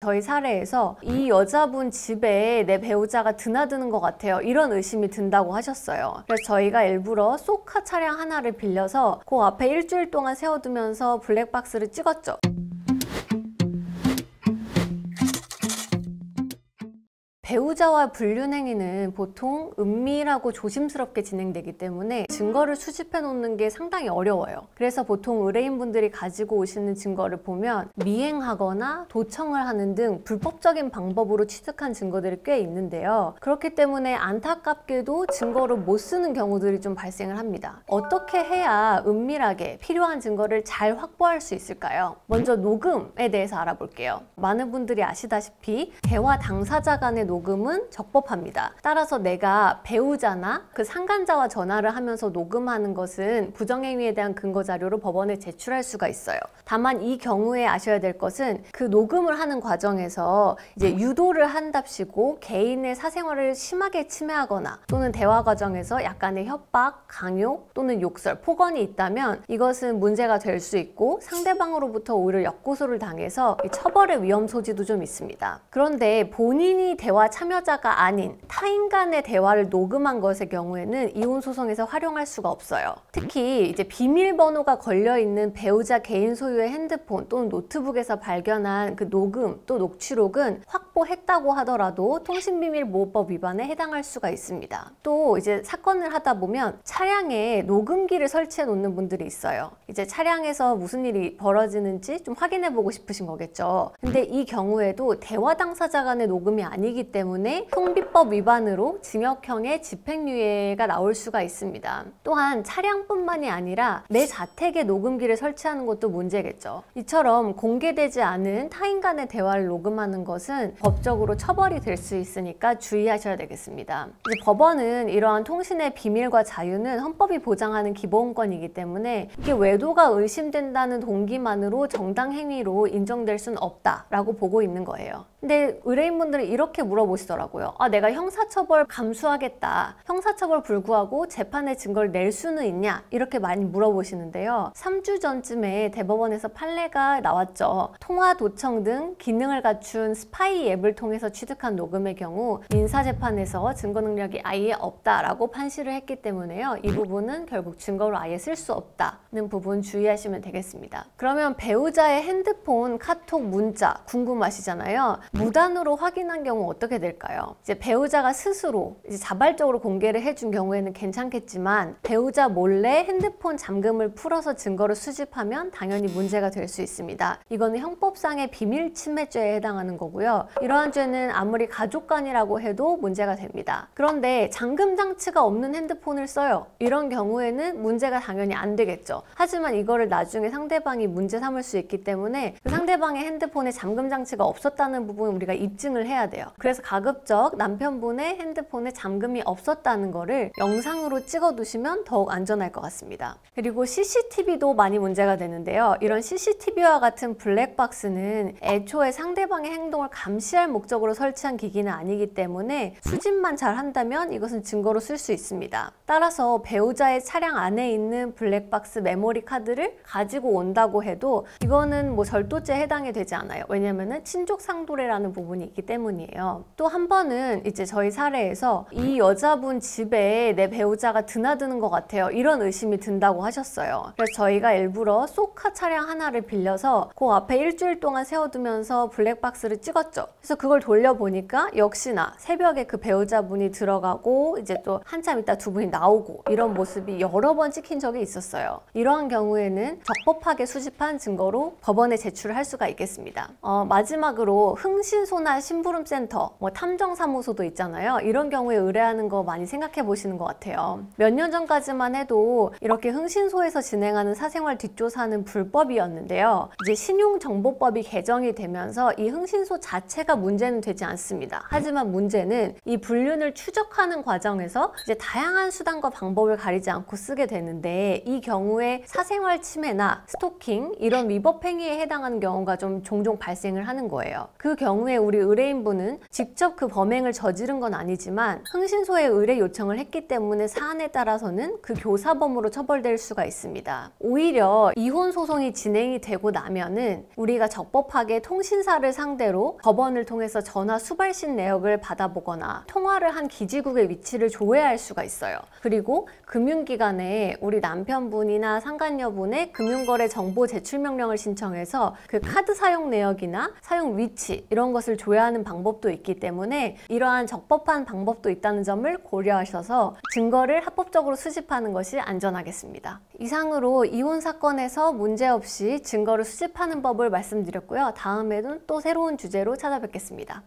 저희 사례에서 이 여자분 집에 내 배우자가 드나드는 것 같아요. 이런 의심이 든다고 하셨어요. 그래서 저희가 일부러 쏘카 차량 하나를 빌려서 그 앞에 일주일 동안 세워두면서 블랙박스를 찍었죠. 배우자와 불륜 행위는 보통 은밀하고 조심스럽게 진행되기 때문에 증거를 수집해 놓는 게 상당히 어려워요. 그래서 보통 의뢰인분들이 가지고 오시는 증거를 보면 미행하거나 도청을 하는 등 불법적인 방법으로 취득한 증거들이 꽤 있는데요. 그렇기 때문에 안타깝게도 증거로 못 쓰는 경우들이 좀 발생을 합니다. 어떻게 해야 은밀하게 필요한 증거를 잘 확보할 수 있을까요? 먼저 녹음에 대해서 알아볼게요. 많은 분들이 아시다시피 대화 당사자 간의 녹음은 적법합니다. 따라서 내가 배우자나 그 상간자와 전화를 하면서 녹음하는 것은 부정행위에 대한 근거 자료로 법원에 제출할 수가 있어요. 다만 이 경우에 아셔야 될 것은 그 녹음을 하는 과정에서 이제 유도를 한답시고 개인의 사생활을 심하게 침해하거나 또는 대화 과정에서 약간의 협박, 강요 또는 욕설, 폭언이 있다면 이것은 문제가 될 수 있고 상대방으로부터 오히려 역고소를 당해서 처벌의 위험 소지도 좀 있습니다. 그런데 본인이 대화 참여자가 아닌 타인 간의 대화를 녹음한 것의 경우에는 이혼 소송에서 활용할 수가 없어요. 특히 이제 비밀번호가 걸려있는 배우자 개인 소유의 핸드폰 또는 노트북에서 발견한 그 녹음 또 녹취록은 확보했다고 하더라도 통신비밀보호법 위반에 해당할 수가 있습니다. 또 이제 사건을 하다 보면 차량에 녹음기를 설치해 놓는 분들이 있어요. 이제 차량에서 무슨 일이 벌어지는지 좀 확인해 보고 싶으신 거겠죠. 근데 이 경우에도 대화 당사자 간의 녹음이 아니기 때문에 통비법 위반으로 징역형의 집행유예가 나올 수가 있습니다. 또한 차량뿐만이 아니라 내 자택에 녹음기를 설치하는 것도 문제겠죠. 이처럼 공개되지 않은 타인 간의 대화를 녹음하는 것은 법적으로 처벌이 될 수 있으니까 주의하셔야 되겠습니다. 이제 법원은 이러한 통신의 비밀과 자유는 헌법이 보장하는 기본권이기 때문에 이게 외도가 의심된다는 동기만으로 정당 행위로 인정될 수는 없다라고 보고 있는 거예요. 근데 의뢰인분들은 이렇게 물어보시더라고요. 내가 형사처벌 감수하겠다. 형사처벌 불구하고 재판에 증거를 낼 수는 있냐? 이렇게 많이 물어보시는데요. 3주 전쯤에 대법원에서 판례가 나왔죠. 통화 도청 등 기능을 갖춘 스파이 앱을 통해서 취득한 녹음의 경우 민사재판에서 증거 능력이 아예 없다라고 판시를 했기 때문에요. 이 부분은 결국 증거로 아예 쓸 수 없다는 부분 주의하시면 되겠습니다. 그러면 배우자의 핸드폰, 카톡, 문자 궁금하시잖아요. 무단으로 확인한 경우 어떻게 될까요? 이제 배우자가 스스로 이제 자발적으로 공개를 해준 경우에는 괜찮겠지만 배우자 몰래 핸드폰 잠금을 풀어서 증거를 수집하면 당연히 문제가 될 수 있습니다. 이거는 형법상의 비밀 침해죄에 해당하는 거고요. 이러한 죄는 아무리 가족 간이라고 해도 문제가 됩니다. 그런데 잠금 장치가 없는 핸드폰을 써요. 이런 경우에는 문제가 당연히 안 되겠죠. 하지만 이거를 나중에 상대방이 문제 삼을 수 있기 때문에 그 상대방의 핸드폰에 잠금 장치가 없었다는 부분 우리가 입증을 해야 돼요. 그래서 가급적 남편분의 핸드폰에 잠금이 없었다는 거를 영상으로 찍어 두시면 더욱 안전할 것 같습니다. 그리고 CCTV도 많이 문제가 되는데요. 이런 CCTV와 같은 블랙박스는 애초에 상대방의 행동을 감시할 목적으로 설치한 기기는 아니기 때문에 수집만 잘 한다면 이것은 증거로 쓸 수 있습니다. 따라서 배우자의 차량 안에 있는 블랙박스 메모리 카드를 가지고 온다고 해도 이거는 뭐 절도죄에 해당이 되지 않아요. 왜냐면은 친족상도례라는 부분이 있기 때문이에요. 또 한 번은 이제 저희 사례에서 이 여자분 집에 내 배우자가 드나드는 것 같아요. 이런 의심이 든다고 하셨어요. 그래서 저희가 일부러 쏘카 차량 하나를 빌려서 그 앞에 일주일 동안 세워두면서 블랙박스를 찍었죠. 그래서 그걸 돌려보니까 역시나 새벽에 그 배우자분이 들어가고 이제 또 한참 있다 두 분이 나오고 이런 모습이 여러 번 찍힌 적이 있었어요. 이러한 경우에는 적법하게 수집한 증거로 법원에 제출을 할 수가 있겠습니다. 마지막으로 흥신소나 심부름센터, 탐정사무소도 있잖아요. 이런 경우에 의뢰하는 거 많이 생각해 보시는 것 같아요. 몇 년 전까지만 해도 이렇게 흥신소에서 진행하는 사생활 뒷조사는 불법이었는데요. 이제 신용정보법이 개정이 되면서 이 흥신소 자체가 문제는 되지 않습니다. 하지만 문제는 이 불륜을 추적하는 과정에서 이제 다양한 수단과 방법을 가리지 않고 쓰게 되는데 이 경우에 사생활 침해나 스토킹 이런 위법 행위에 해당하는 경우가 좀 종종 발생을 하는 거예요. 그 경우에 우리 의뢰인분은 직접 직접 그 범행을 저지른 건 아니지만 흥신소에 의뢰 요청을 했기 때문에 사안에 따라서는 그 교사범으로 처벌될 수가 있습니다. 오히려 이혼 소송이 진행이 되고 나면은 우리가 적법하게 통신사를 상대로 법원을 통해서 전화 수발신 내역을 받아보거나 통화를 한 기지국의 위치를 조회할 수가 있어요. 그리고 금융기관에 우리 남편분이나 상간녀분의 금융거래 정보 제출 명령을 신청해서 그 카드 사용 내역이나 사용 위치 이런 것을 조회하는 방법도 있기 때문에 이러한 적법한 방법도 있다는 점을 고려하셔서 증거를 합법적으로 수집하는 것이 안전하겠습니다. 이상으로 이혼 사건에서 문제없이 증거를 수집하는 법을 말씀드렸고요. 다음에는 또 새로운 주제로 찾아뵙겠습니다.